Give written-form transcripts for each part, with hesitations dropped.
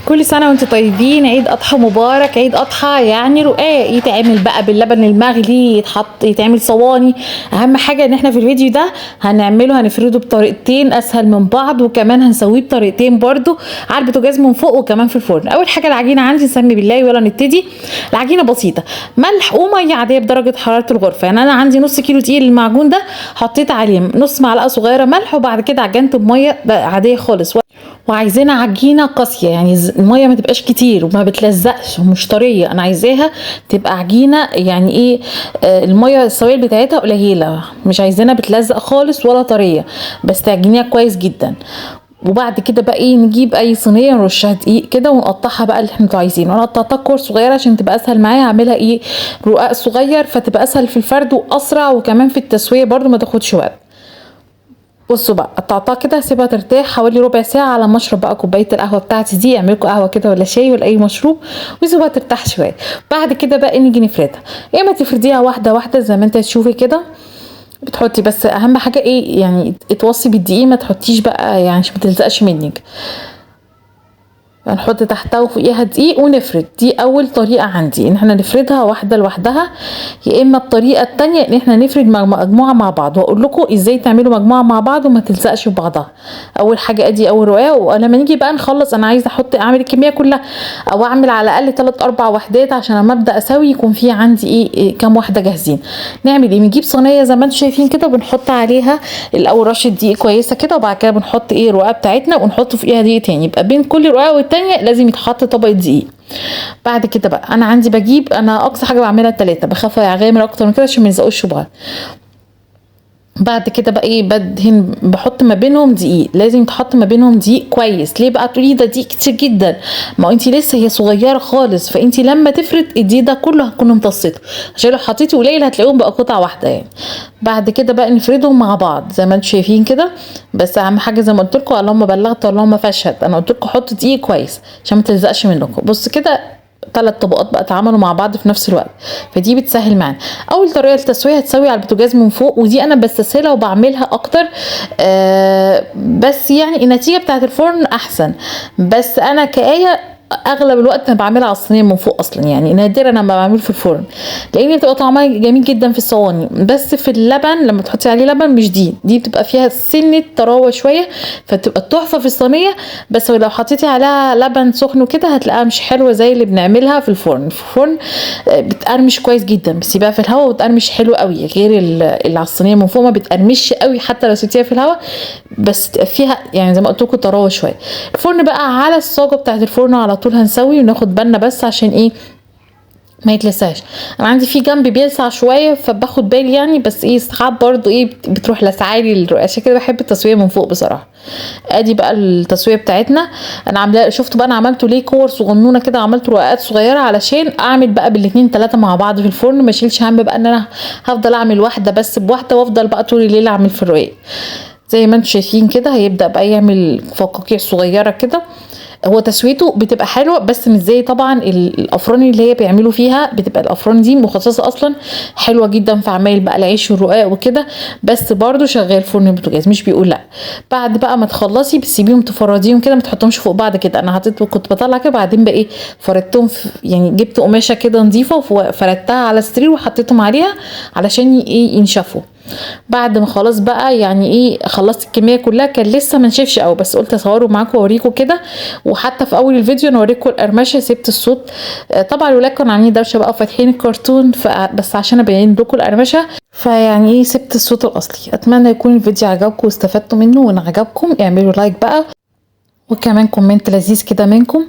كل سنة وانتم طيبين. عيد أضحى مبارك. عيد أضحى يعني رقاق يتعمل بقى باللبن المغلي، يتعمل صواني. أهم حاجة إن احنا في الفيديو ده هنعمله، هنفرده بطريقتين أسهل من بعض، وكمان هنسويه بطريقتين برضو على البوتاجاز من فوق وكمان في الفرن. أول حاجة العجينة عندي، نسمي بالله ولا نبتدي. العجينة بسيطة، ملح ومية عادية بدرجة حرارة الغرفة. يعني أنا عندي نص كيلو تقيل المعجون ده، حطيت عليه نص معلقة صغيرة ملح، وبعد كده عجنته بمية عادية خالص. وعايزينها عجينه قاسيه، يعني الميه ما تبقاش كتير وما بتلزقش ومش طريه، انا عايزاها تبقى عجينه يعني ايه، الميه السوائل بتاعتها قليله، مش عايزينها بتلزق خالص ولا طريه، بس تعجنيها كويس جدا. وبعد كده بقى ايه، نجيب اي صينيه نرشها دقيق كده ونقطعها بقى اللي احنا عايزينه. انا قطعتها كور صغيره عشان تبقى اسهل معايا، اعملها ايه رقاق صغير فتبقى اسهل في الفرد واسرع، وكمان في التسويه برده ما تاخدش وقت. بصوا بقى، قطعتها كده هسيبها ترتاح حوالي ربع ساعه على ما اشرب بقى كوبايه القهوه بتاعتي دي. اعملكوا قهوه كده ولا شاي ولا اي مشروب، وسيبها ترتاح شويه. بعد كده بقى نيجي نفردها، يا اما تفرديها واحده واحده زي ما انت تشوفي كده، بتحطي بس اهم حاجه ايه يعني اتوصي بالدقيق، ما تحطيش بقى يعني عشان ما تلزقش منك. هنحط تحتها وفوقيها دقيق ونفرد. دي اول طريقه عندي، ان احنا نفردها واحده لوحدها، يا اما الطريقه التانية ان احنا نفرد مجموعه مع بعض، واقول لكم ازاي تعملوا مجموعه مع بعض وما تلزقش في بعضها. اول حاجه ادي اول رقاق، ولما نيجي بقى نخلص انا عايزه اعمل الكميه كلها، او اعمل على الاقل 3 4 وحدات عشان لما ابدا اسوي يكون في عندي إيه كام واحده جاهزين. نعمل ايه، بنجيب صينيه زي ما انتم شايفين كده، بنحط عليها الاول رشه دقيق كويسه كده، وبعد كده بنحط الرقاق بتاعتنا ونحط فوقيها دقيق تاني، يبقى بين كل رقاق والتانية لازم يتحط طبقه دقيق. بعد كده بقى انا عندي بجيب، انا اقصى حاجه بعملها 3، بخاف اغامر اكتر من كده عشان ما يلزقوش بعض. بعد كده بقى بدهن، بحط ما بينهم دقيق، لازم تحط ما بينهم دقيق كويس. ليه بقى تقولي ده دقيق كتير جدا؟ ما انت لسه هي صغيره خالص، فانت لما تفرد الدقيق ده كله هتكون امتصته، عشان لو حطيتي قليل هتلاقيهم بقى قطعه واحده يعني. بعد كده بقى نفردهم مع بعض زي ما انتم شايفين كده. بس اهم حاجه زي ما قلت لكم، اللهم بلغت اللهم فاشهد، انا قلت لكم حطوا دقيق كويس عشان ما تلزقش منكم. بص كده 3 طبقات بقى اتعملوا مع بعض في نفس الوقت، فدي بتسهل معانا. اول طريقه للتسويه هتسوي على البوتاجاز من فوق، ودي انا بستسهلها وبعملها اكتر، بس يعني النتيجه بتاعت الفرن احسن. بس انا كآية اغلب الوقت انا بعملها على الصينيه من فوق اصلا، يعني نادرا لما بعمله في الفرن، لان بتبقى طعمها جميل جدا في الصواني. بس في اللبن لما تحطي عليه لبن، مش دي بتبقى فيها سنه طراوه شويه، فتبقى تحفه في الصينيه. بس لو حطيتي عليها لبن سخن وكده هتلاقيها مش حلوه زي اللي بنعملها في الفرن. في الفرن بتقرمش كويس جدا، بس يبقى في الهواء بتقرمش حلو قوي، غير اللي على الصينيه من فوق ما بتقرمش قوي حتى لو سبتيها في الهواء، بس تبقى فيها يعني زي ما قلت لكم طراوه شويه. الفرن بقى على الصاجه بتاعت الفرن على طول هنسوي وناخد بالنا بس عشان ايه ما يتلسعش. انا عندي في جنب بيلسع شويه فباخد بالي يعني، بس ساعات برضو بتروح لسعالي الرقاق، عشان كده بحب التسويه من فوق بصراحه. ادي بقى التسويه بتاعتنا، انا عامله، شفتوا بقى انا عملته ليه كور صغنونه كده، عملت رقاقات صغيره علشان اعمل بقى بالاثنين 3 مع بعض في الفرن، ما اشيلش هم بقى ان انا هفضل اعمل واحده بس بواحده، وافضل بقى طول الليل اعمل في الرقاق. زي ما انتم شايفين كده هيبدا بقى يعمل فقاقيع صغيره كده. هو تسويته بتبقى حلوه، بس مش زي طبعا الافران اللي هي بيعملوا فيها، بتبقى الافران دي مخصصه اصلا حلوه جدا في عمايل بقى العيش والرقاق وكده، بس برضو شغال فرن البوتاجاز مش بيقول لا. بعد بقى ما تخلصي بتسيبيهم تفرديهم كده، ما تحطهمش فوق بعض كده. انا كنت بطلع كده، بعدين بقى فردتهم يعني جبت قماشه كده نظيفه وفردتها على السرير وحطيتهم عليها علشان ينشفوا. بعد ما خلاص بقى يعني خلصت الكميه كلها، كان لسه ما نشفش قوي، بس قلت اصوره معاكم واوريكم كده. وحتى في اول الفيديو انا اوريكم القرمشه، سبت الصوت، طبعا الولاد كانوا عاملين دوشه بقى فاتحين الكرتون، بس عشان ابين لكم القرمشه فيعني سبت الصوت الاصلي. اتمنى يكون الفيديو عجبكم واستفدتوا منه، وان عجبكم اعملوا لايك بقى، وكمان كومنت لذيذ كده منكم،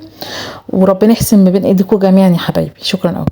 وربنا يحسن ما بين ايديكم جميعا يا حبايبي. شكرا قوي.